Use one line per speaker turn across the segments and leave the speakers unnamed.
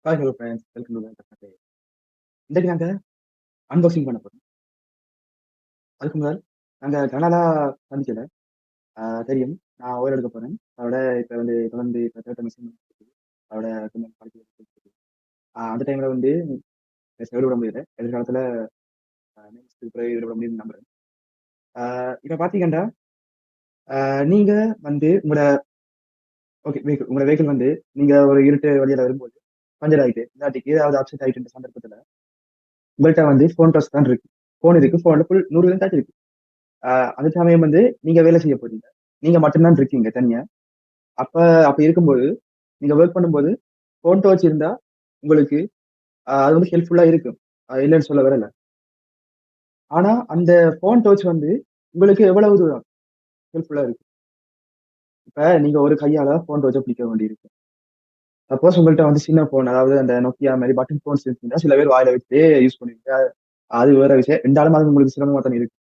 Hi hello friends welcome to JAFFNA. இன்னைக்கு நாங்க unboxing பண்ண போறோம். அதுக்கு முதல் நாங்க கனடா சந்திக்கல. தெரியும். நான் ஓய்வு எடுக்க போறேன். அதோட இப்ப வந்து தொடர்ந்து இப்ப தேர்ட் செமஸ்டர் அதோட கொஞ்சம் படிக்க அந்த டைம்ல வந்து விட முடியல. எதிர்காலத்துல பிறகு விட முடியும்னு நம்புறேன். இப்ப பாத்தீங்கன்னா, நீங்க வந்து உங்களோட வெஹிக்கிள் வந்து நீங்க ஒரு இருட்டு வழியில வரும்போது பஞ்சர் ஆயிட்டு, இல்லாட்டிக்கு ஏதாவது அப்செட் ஆயிட்டு சந்தர்ப்பத்துல உங்கள்ட்ட வந்து ஃபோன் டச் தான் இருக்கு. ஃபோன் இருக்கு. ஃபோன்ல ஃபுல் 100 டச் இருக்கு. அந்த சமயம் வந்து நீங்க வேலை செய்ய போறீங்க. நீங்க மட்டும் தான் இருக்கீங்க தனியா. அப்ப அப்ப இருக்கும்போது, நீங்க வொர்க் பண்ணும்போது ஃபோன் டச் இருந்தா உங்களுக்கு அது வந்து ஹெல்ப்ஃபுல்லா இருக்கும். இல்லன்னு சொல்ல வரல. ஆனா அந்த ஃபோன் டச் வந்து உங்களுக்கு எவ்வளவு தூரம் ஹெல்ப்ஃபுல்லா இருக்கு. இப்ப நீங்க ஒரு கையால ஃபோன் டச்ச பிடிக்க வேண்டியிருக்கும். சப்போஸ் உங்கள்ட்ட வந்து சின்ன ஃபோன் அதாவது அந்த Nokia மாரி பட்டன் ஃபோன்ஸ் இருந்துச்சுன்னா, சில பேர் வாயில வச்சுட்டே யூஸ் பண்ணுவீங்க. அது வேற விஷயம். இருந்தாலும் அது உங்களுக்கு சிரமமா தானே இருக்கு.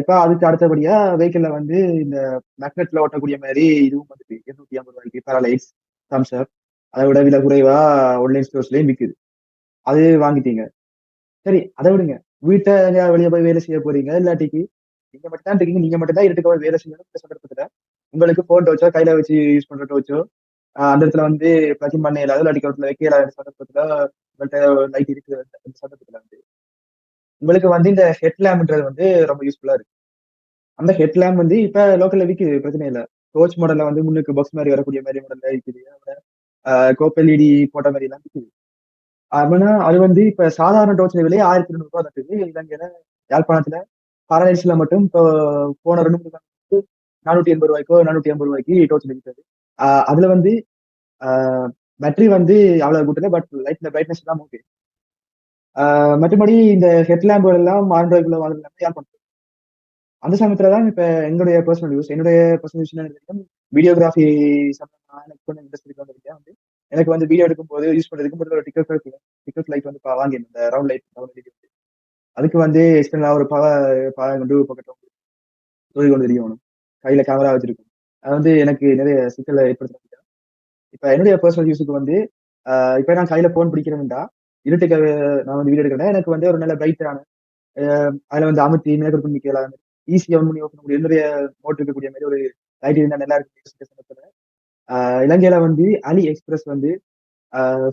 இப்ப அதுக்கு அடுத்தபடியா வெஹிக்கிள்ல வந்து இந்த மேக்னெட்ல ஓட்டக்கூடிய மாரி இதுவும் வந்துட்டு ரூ. 250 பேரலைட்ஸ், தம்ஸ் அப் அத விட விலை குறைவா ஆன்லைன் ஸ்டோர்ஸ்லயும் விக்குது. அது வாங்கிட்டீங்க. சரி அத விடுங்க. வீட்ட எங்கேயாவது வெளிய போய் வேலை செய்ய போறீங்க. இல்லாட்டிக்கு நீங்க மட்டும் தான் இருக்கீங்க. நீங்க மட்டும் தான் இருட்டுக்கு போய் வேலை செய்யணும். இந்த சந்தர்ப்பத்துல உங்களுக்கு ஃபோன் டோச்சோ, கையில வச்சு யூஸ் பண்ற டோச்சோ, அந்த இடத்துல வந்து பிளக்கிங் பண்ண இயலாது. இல்லாட்டி ஒரு இடத்துல வைக்க இயலாத சந்தர்ப்பத்துல உங்கள்ட்ட லைட் இருக்கு அந்த சந்தர்ப்பத்துல வந்து உங்களுக்கு வந்து இந்த ஹெட் லேம்ப்ன்றது வந்து ரொம்ப யூஸ்ஃபுல்லா இருக்கு. அந்த ஹெட்லாம்ப் வந்து இப்ப லோக்கல்ல விக்குது. பிரச்சனை இல்ல. டோர்ச் மாடல்ல வந்து முன்னுக்கு பாக்ஸ் மாரி வரக்கூடிய மாரி மாடல்ல விக்குது. கோப் எல்இடி போட்ட மாரி எல்லாம் விக்குது. ஆனா அது வந்து இப்ப சாதாரண டோர்ச் விலை ரூ. 1200 தட்டுது. இலங்கையில யாழ்ப்பாணத்துல பாரடைஸ்ல மட்டும் இப்போ போன 2, 3 ரூ. 480 450 டோர்ச் விக்குது. அதுல வந்து ஆ பேட்டரி வந்து அவ்வளவு கூட்டல. பட் லைட்ல பிரைட்னஸ் எல்லாம் ஓகே. மற்றபடி இந்த ஹெட்லாம்புகள் எல்லாம் ஆண்ட்ராய்டுல வாங்குறது யாழ்ப்பாணம். அந்த சமயத்துல தான் இப்ப என்னுடைய பர்சனல் யூஸ் என்ன வீடியோகிராஃபி சம்பந்தமா எனக்கு கொஞ்சம் இன்ட்ரெஸ்ட் இருக்கிறதுக்கு வந்து எனக்கு வந்து வீடியோ எடுக்கும்போது யூஸ் பண்றதுக்கு முதல்ல ஒரு டிக்கெட் லைட் வந்து வாங்கியிருந்தேன். இந்த ரவுண்ட் லைட் அதுக்கு வந்து எக்ஸ்டர்னலா ஒரு கொண்டு பக்கத்துல தூக்கி கொண்டு தெரியணும். கையில கேமரா வச்சிருக்கும். அது வந்து எனக்கு நிறைய சிக்கலை ஏற்படுத்தினது. இப்ப என்னுடைய பர்சனல் யூஸுக்கு வந்து இப்ப நான் கையில போன் பிடிக்கிறேன்டா இருட்டுக்கு நான் வந்து வீடியோ எடுக்கிறேன். எனக்கு வந்து ஒரு நல்ல பிரைட்டான அதுல வந்து அமுத்தி மேற்கொண்டு பண்ணி கேட்கலாம். ஈஸியா ஆன் பண்ணி ஓப்பன் பண்ணக்கூடிய என்னுடைய நோட் இருக்கக்கூடிய மாதிரி ஒரு லைட் இருந்தா நல்லா இருக்கு. இலங்கையில வந்து அலி எக்ஸ்பிரஸ் வந்து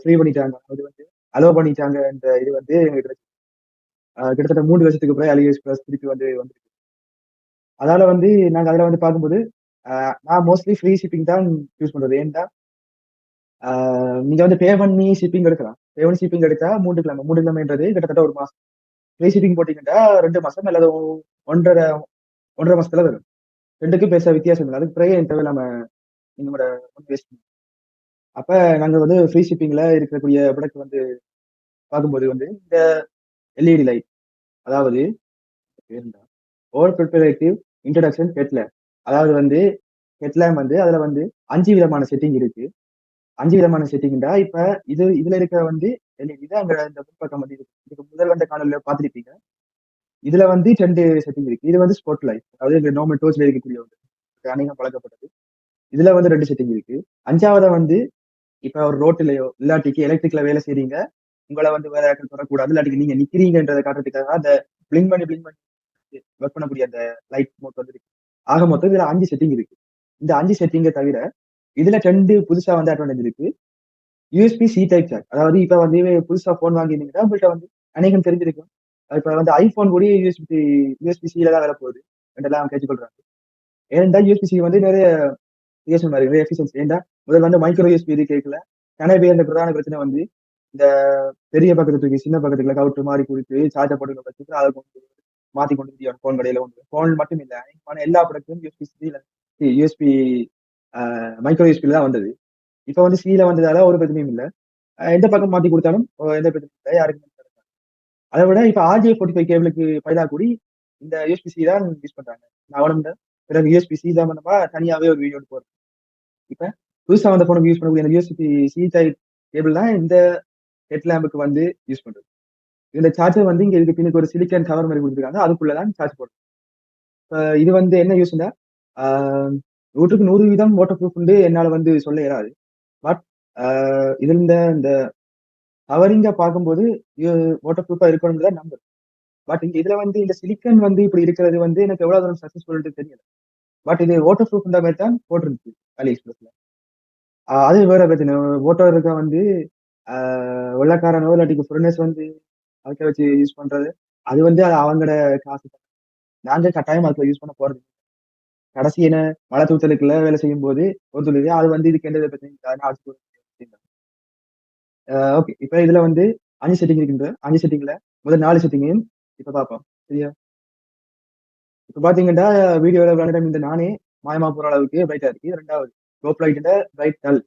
ஃப்ரீ பண்ணிட்டாங்க. அது வந்து அலோ பண்ணிட்டாங்க. இந்த இது வந்து எங்களுக்கு கிட்டத்தட்ட 3 வருஷத்துக்கு பிறகு அலி எக்ஸ்பிரஸ் திருப்பி வந்து அதனால வந்து நாங்க அதுல வந்து பார்க்கும்போது நான் மோஸ்ட்லி ஃப்ரீ ஷிப்பிங் தான் யூஸ் பண்றது. ஏன்டா நீங்க வந்து பே பண்ணி ஷிப்பிங் எடுக்கலாம். பே பண்ணி ஷிப்பிங் எடுத்தா 3 கிழமைன்றது கிட்டத்தட்ட ஒரு மாசம். ஃப்ரீ ஷிப்பிங் போட்டீங்கன்னா 2 மாசம் அல்லது 1.5 1.5 மாசத்துல வரும். 2க்கும் பெருசா வித்தியாசம் இல்ல. அதுக்கு பிறகு என் தேவையில்லாம நம்மளோட வேஸ்ட். அப்ப நாங்க வந்து ஃப்ரீ ஷிப்பிங்ல இருக்கக்கூடிய ப்ராடக்ட் வந்து பார்க்கும்போது வந்து இந்த எல்இடி லைட் அதாவது ஓவர் ப்ரிப்பரேட்டிவ் இன்ட்ரோடக்ஷன் ஹெட்லேம்ப். அதாவது வந்து ஹெட்லேம்ப் வந்து அதுல வந்து 5 விதமான செட்டிங் இருக்கு. 5 விதமான செட்டிங்டா இப்ப இதுல இருக்க வந்து எல்இடி தான் அங்க இந்த முன்பக்கம் வந்து இருக்கு. இதுக்கு முதல் வந்த காணொலியில பார்த்திருப்பீங்க. இதுல வந்து 2 செட்டிங் இருக்கு. இது வந்து ஸ்பாட் லைட். அதாவது இந்த நார்மல் டோர்ச்ல இருக்கக்கூடிய ஒன்று. அநேகம் பழக்கப்பட்டது. இதுல வந்து 2 செட்டிங் இருக்கு. 5வதா வந்து இப்ப ஒரு ரோட்லயோ இல்லாட்டிக்கு எலக்ட்ரிக்ல வேலை செய்றீங்க. உங்கள வந்து வேற யாருக்கும் தொடக்கூடாது. இல்லாட்டிக்கு நீங்க நிக்கிறீங்கன்றத காட்டுறதுக்காக அந்த பிளிங்க் பண்ணி ஒர்க் பண்ணக்கூடிய அந்த லைட் மோட் வந்து இருக்கு. ஆக மொத்தம் இதுல 5 செட்டிங் இருக்கு. இந்த 5 செட்டிங்க தவிர இதுல 2 புதுசா வந்து அட்வான்டேஜ் இருக்கு. USB C type charge. அதாவது இப்ப வந்து புதுசா போன் வாங்கியிருந்தீங்கன்னா உங்கள்ட்ட வந்து அநேகம் தெரிஞ்சிருக்கும். இப்ப வந்து ஐபோன் கூட யூஎஸ்பி-சில தான் வரப்போகுது. என்றெல்லாம் கேட்டுக்கொள்றாங்க. ஏனென்றால் யூஎஸ்பி-சி வந்து நிறைய வித்தியாசமா இருக்கு. நிறைய எஃபிஷியன்சி. ஏன்டா முதல்ல வந்து மைக்ரோ யூஎஸ்பி இது கேட்கல. நிறைய பேர் இந்த பிரதான பிரச்சனை வந்து இந்த பெரிய பக்கத்து தூக்கி சின்ன பக்கத்துல கவுட்டு மாறி குடுத்து சார்ஜர் போட்டு வச்சுட்டு அதை கொண்டு மாத்தி கொண்டு தெரியும் போன் கடையில ஒன்று. போன் மட்டும் இல்ல. ஆனா எல்லா ப்ராடக்ட்டும் யூஎஸ்பி மைக்ரோ யூஎஸ்பில தான் வந்தது. இப்ப வந்து சில வந்ததால ஒரு பிரச்சனையும் இல்ல. எந்த பக்கம் மாத்தி கொடுத்தாலும் எந்த பிரச்சனையும் இல்ல. யாருக்குமே நடக்காது. அதை விட இப்ப RJ45 கேபிளுக்கு பதிலா கூடி இந்த யூஎஸ்பி-சி தான் யூஸ் பண்றாங்க. நான் உடம்புல பிறகு யூஎஸ்பி-சி சம்பந்தமா தனியாவே ஒரு வீடியோ போடுறேன். இப்ப புதுசா வந்த போனுக்கு யூஸ் பண்ணக்கூடிய அந்த யூஎஸ்பி-சி டைப் கேபிள் தான் இந்த ஹெட் லேம்புக்கு வந்து யூஸ் பண்றது. இந்த சார்ஜர் வந்து இங்க இதுக்கு பின்னுக்கு ஒரு சிலிக்கான் கவர் மாதிரி கொடுத்துருக்காங்க. அதுக்குள்ளதான் சார்ஜ் போடும். இது வந்து என்ன யூஸ்னா, ஆ 100க்கு 100 வீதம் வாட்டர் ப்ரூஃப் என்னால வந்து சொல்ல இயலாது. பட் இதுல இந்த கவரிங்கா பார்க்கும்போது வாட்டர் ப்ரூஃபா இருக்கணும் தான் நம்பர். பட் இதுல வந்து இந்த சிலிக்கன் வந்து இப்படி இருக்கிறது வந்து எனக்கு எவ்வளவு தூரம் சக்சஸ்ஃபுல் தெரியல. பட் இது வாட்டர் ப்ரூஃப் மாதிரி தான் போட்டிருந்துச்சு அலி எக்ஸ்பிரஸ்ல. அது வேற பிரச்சனை. வாட்டர் இருக்க வந்து வெள்ளக்காரனோ இல்லாட்டிக்கு ஃபாரினர்ஸ் வந்து அதுக்க வச்சு யூஸ் பண்றது. அது வந்து அது அவங்களோட காசு தான். நாங்க கட்டாயம் அதுல யூஸ் பண்ண போறது. கடைசி என்ன மழை தூத்தலுக்குள்ள வேலை செய்யும் போது ஒத்துழைது அது வந்து இதுக்கு எந்த பிரச்சனையும் ஓகே. இப்ப இதுல வந்து 5 செட்டிங் இருக்கின்ற 5 செட்டிங்ல முதல் 4 செட்டிங்கையும் இப்ப பார்ப்போம். சரியா? இப்ப பாத்தீங்கன்னா வீடியோல விளையாடும் இந்த நானே மாயமா போற அளவுக்கு பிரைட்டா இருக்கு. 2வது ரோப் லைட்ல பிரைட் டல்.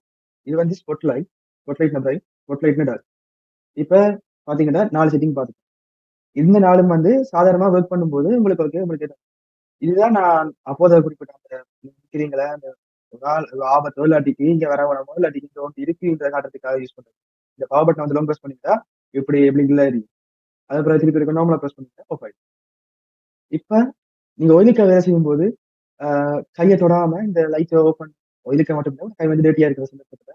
இது வந்து ஸ்பாட் லைட். ஸ்பாட் லைட்னா பிரைட், ஸ்பாட் லைட்னா டல். இப்ப பாத்தீங்கன்னா 4 செட்டிங் பார்த்துட்டோம். இந்த 4ம் வந்து சாதாரணமா ஒர்க் பண்ணும்போது உங்களுக்கு ஓகே. உங்களுக்கு இதுதான் நான் அப்போத குறிப்பிட்ட அந்த நிக்கிறீங்களா அந்த ஒரு ஆள் ஒரு ஆபத்தோ இல்லாட்டிக்கு இங்க வர வேணாமோ இல்லாட்டிக்கு இங்க ஒன்று இருக்குன்ற காட்டுறதுக்காக யூஸ் பண்றது. இந்த பவர் பட்டன் வந்து லாங் பிரஸ் பண்ணிட்டா இப்படி எப்படி இல்ல எரியும். அதுக்கப்புறம் திருப்பி இருக்க நார்மலா பிரஸ் பண்ணிட்டா ஆஃப் ஆயிடும். இப்ப நீங்க ஒயிலுக்க வேலை செய்யும்போது கைய தொடாம இந்த லைட்ட ஓப்பன் ஒயிலுக்க மட்டும் இல்ல, கை வந்து டர்ட்டியா இருக்கிற சந்தர்ப்பத்துல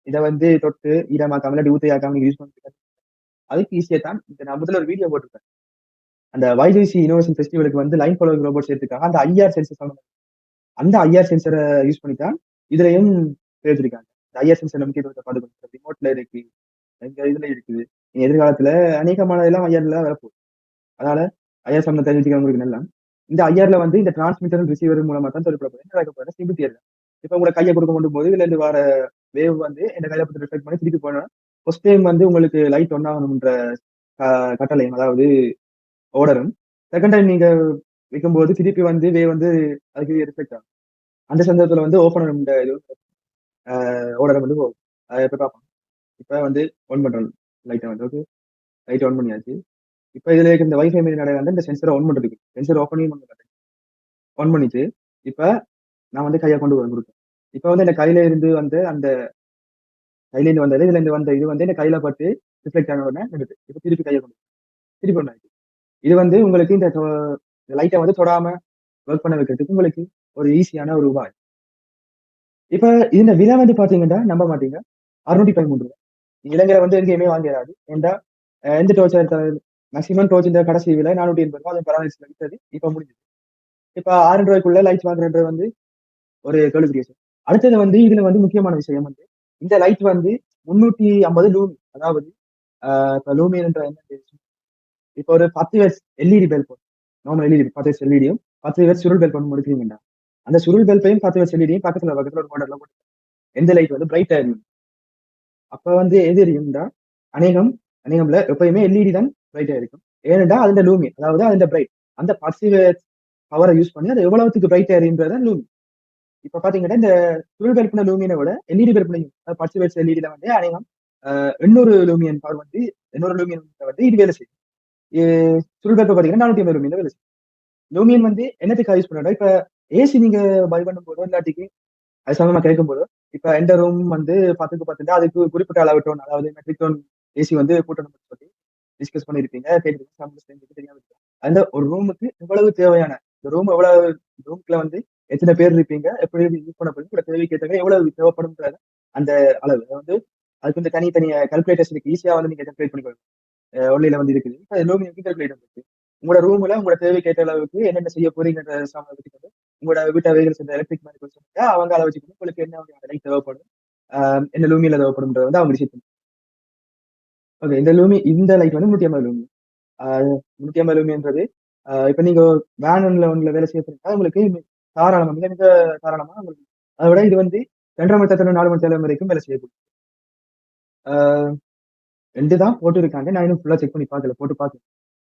இத வந்து தொட்டு ஈரமாக்காம இல்லாட்டி ஊத்தையாக்காம நீங்க யூஸ் பண்ணிட்டு அதுக்கு ஈஸியா தான் இந்த நான் முதல்ல ஒரு வீடியோ போட்டிருப்பேன். அந்த YJC இன்னோவேஷன் ஃபெஸ்டிவலுக்கு வந்து லைன் ஃபாலோவிங் ரோபோட் சேர்த்துக்காக அந்த ஐஆர் சென்சர் அந்த ஐஆர் சென்சரை யூஸ் பண்ணி தான் இதுலயும் பேசிருக்காங்க. இந்த ஐஆர் சென்சர் முக்கியத்துவத்தை பாதுகாப்பு ரிமோட்ல இருக்கு, எங்க இதுல இருக்குது. நீங்க எதிர்காலத்துல அநேகமான எல்லாம் ஐஆர்ல வரப்போகுது. அதனால ஐஆர் சம்பந்தம் தெரிஞ்சுக்கிறவங்களுக்கு நல்லா இந்த ஐஆர்ல வந்து இந்த டிரான்ஸ்மிட்டர் ரிசீவர் மூலமா தான் தொடர்பு நடக்க சிம்பிள் தியரி. இப்ப உங்களை கையை கொடுக்க கொண்டு போது இதுல இருந்து வர வேவ் வந்து இந்த கையில பத்தி ரிஃப்ளெக்ட் பண்ணி திருப்பி போனா ஃபர்ஸ்ட் டைம் வந்து உங்களுக்கு லைட் ஒன் ஆகணும்ன்ற கட்டளையும் அதாவது ஓர்டரும் செகண்ட் டைம் நீங்க வைக்கும்போது திருப்பி வந்து வேவ் வந்து அதுக்கு ரிஃப்ளெக்ட் ஆகும். அந்த சந்தர்ப்பத்துல வந்து ஓப்பன் இந்த இது ஓர்டரை வந்து போகும். இப்ப பார்ப்போம். இப்ப வந்து ஒன் பண்றோம் லைட்டை வந்து ஓகே. லைட் ஆன் பண்ணியாச்சு. இப்ப இதுல இருக்க இந்த வைஃபை மீறி நடை வந்து இந்த சென்சரை ஆன் பண்றதுக்கு சென்சர் ஓப்பன் ஆன் பண்ணிட்டு இப்ப நான் வந்து கையை கொண்டு கொடுத்தேன். இப்ப வந்து இந்த கையில இருந்து வந்து அந்த கையில இருந்து வந்தது இதுல இருந்து வந்த இது வந்து இந்த கையில பட்டு ரிஃப்ளெக்ட் ஆன உடனே எடுத்து இப்ப திருப்பி கையை கொண்டு திருப்பி ஒண்ணு ஆயிடுச்சு. இது வந்து உங்களுக்கு இந்த லைட்டை வந்து தொடாம ஒர்க் பண்ண வைக்கிறதுக்கு உங்களுக்கு ஒரு ஈஸியான ஒரு உபாய். இப்ப இந்த விலை வந்து பாத்தீங்கன்னா நம்ப மாட்டீங்க 613 ரூபாய். இலங்கையில வந்து எங்கேயுமே வாங்கிடாது. ஏன்டா எந்த டோர்ச் எடுத்தாலும் மேக்ஸிமம் டோர்ச் இந்த கடைசி விலை 480 ரூபாய். அது பரவாயில்ல வித்தது இப்ப முடிஞ்சது. இப்ப 6 ரூபாய்க்குள்ள லைட் வாங்குறது வந்து ஒரு கேள்விக்குரிய விஷயம். அடுத்தது வந்து இதுல வந்து முக்கியமான விஷயம் வந்து இந்த லைட் வந்து 350 லூமி. அதாவது இப்ப லூமின்ற என்ன இப்ப ஒரு 10 watts LED bulb normal LED 10 watts எல்இடியும் 10 வாட்ஸ் சுருள் பல்ப் ஒன்று முடிக்கிறீங்கன்னா அந்த சுருள் பல்பையும் 10 வாட்ஸ் எல்இடியும் பக்கத்துல பக்கத்துல ஒரு மாடல்ல போட்டு எந்த லைட் வந்து பிரைட்டா இருக்கும். அப்ப வந்து எது எரியும்டா அநேகம் அநேகம்ல எப்பயுமே எல்இடி தான் பிரைட்டா இருக்கும். ஏனென்றா அதுல லூமி அதாவது அதுல பிரைட் அந்த 10 வாட்ஸ் பவரை யூஸ் பண்ணி அது எவ்வளவுக்கு பிரைட்டா எரியுன்றதான் லூமி. இப்ப பாத்தீங்கன்னா இந்த சுருள் பல்பின லூமியனை விட எல்இடி பல்பினையும் 10 வாட்ஸ் எல்இடில வந்து அநேகம் 800 லூமியன் பவர் வந்து 800 லூமியன் வந்து இது வேலை செய்யும். சுருள் பல்ப் பாத்தீங்கன்னா 450 லூமியன் வேலை செய்யும். லூமியன் வந்து என்னத்துக்கு யூஸ் பண்ணா இப்ப ஏசி நீங்க பை பண்ணும் போதோ இல்லாட்டிக்கு அது சம்பந்தமா கேட்கும் போதோ இப்ப எந்த ரூம் வந்து 10க்கு 10 அதுக்கு குறிப்பிட்ட அளவு டோன் அதாவது மெட்ரிக் டோன் ஏசி வந்து கூட்டணும் சொல்லி டிஸ்கஸ் பண்ணிருப்பீங்க கேட்டிருப்பீங்க தெரியாம இருக்கும். அந்த ஒரு ரூமுக்கு எவ்வளவு தேவையான இந்த ரூம் எவ்வளவு ரூம்ல வந்து எத்தனை பேர் இருப்பீங்க எப்படி யூஸ் பண்ண போறீங்க தேவைக்கு ஏற்ற எவ்வளவு தேவைப்படும் அந்த அளவு வந்து அதுக்கு வந்து தனித்தனிய கால்குலேட்டர்ஸ் இருக்கு ஈஸியா வந்து நீங்க கால்குலேட் பண்ணிக்கணும். ஒன்லைல வந்து இருக்குது. இப்ப லூமியனுக்கு கால்குலேட்டர் இருக்கு. உங்களோட ரூம்ல உங்களோட தேவைக்கு ஏற்ற அளவுக்கு என்னென்ன செய்ய போறீங்கன்ற வச்சுக்கிட்டு உங்களோட வீட்டை வேகல் செஞ்ச எலக்ட்ரிக் மேன் சொல்லிட்டு அவங்க அதை வச்சுக்கிட்டு உங்களுக்கு என்ன வகையான லைட் தேவைப்படும் என்ன லூமியில தேவைப்படும்ன்றது வந்து அவங்க டிசைட் பண்ணுவாங்க. ஓகே இந்த லூமி இந்த லைட் வந்து 150 லூமி. 150 லூமின்றது இப்ப நீங்க வேன்ல ஒன்ல வேலை செய்ய போறீங்கன்னா உங்களுக்கு தாராளமா மிக மிக தாராளமா உங்களுக்கு அதை விட இது வந்து 2.5 மணி நேரத்துல 4 மணி நேரம் வரைக்கும் வேலை செய்யக்கூடிய ஆஹ் 2 தான் போட்டு இருக்காங்க. நான் இன்னும் ஃபுல்லா செக் பண்ணி பார்க்கல போட்டு பார்க்கல.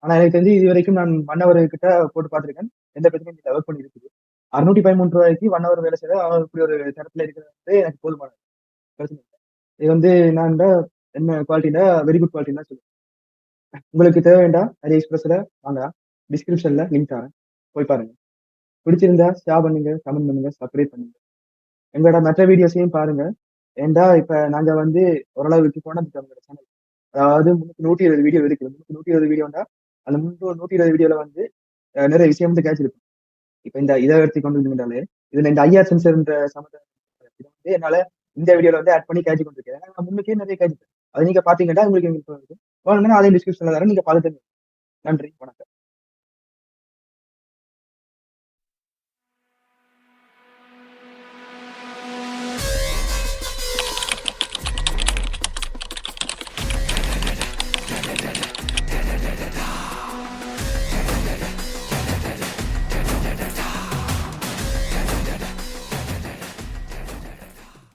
ஆனா எனக்கு தெரிஞ்சு இது வரைக்கும் நான் 1 ஹவர் கிட்ட போட்டு பார்த்திருக்கேன். எந்த பிரச்சனையும் இல்ல. ஒர்க் பண்ணி இருக்குது. 613 ரூபாய்க்கு 1 ஹவர் வேலை செய்ய இப்படி ஒரு தரத்துல இருக்கிறது வந்து எனக்கு போதுமானது. பிரச்சனை இல்ல. இது வந்து நான் என்ன குவாலிட்டினா வெரி குட் குவாலிட்டி தான் சொல்லுவேன். உங்களுக்கு தேவை வேண்டாம் அலி எக்ஸ்பிரஸ்ல வாங்க. டிஸ்கிரிப்ஷன்ல லிங்க் தரேன். போய் பாருங்க. பிடிச்சிருந்தா ஷேர் பண்ணுங்க, கமெண்ட் பண்ணுங்க, சப்ஸ்கிரைப் பண்ணுங்க. எங்களோட மற்ற வீடியோஸையும் பாருங்க. ஏன்டா இப்ப நாங்க வந்து ஓரளவுக்கு போன நம்மளோட சேனல் அதாவது 120 வீடியோ இருக்கு. 120 வீடியோண்டா அந்த 120 வீடியோல வந்து நிறைய விஷயம் வந்து கிடைச்சிருக்கும். இப்ப இந்த இதை எடுத்து கொண்டு வந்தீங்கனாலே இதுல இந்த ஐஆர் சென்சர்ன்ற சம்மந்த இதை வந்து என்னால இந்த வீடியோல வந்து ஆட் பண்ணி கேட்சி கொண்டிருக்கேன். நான் முன்னுக்கே நிறைய கேட்சி அது நீங்க பாத்தீங்கன்னா உங்களுக்கு வேணும்னா அதையும் டிஸ்கிரிப்ஷன்ல தரேன். நீங்க பார்த்துட்டு நன்றி. வணக்கம்.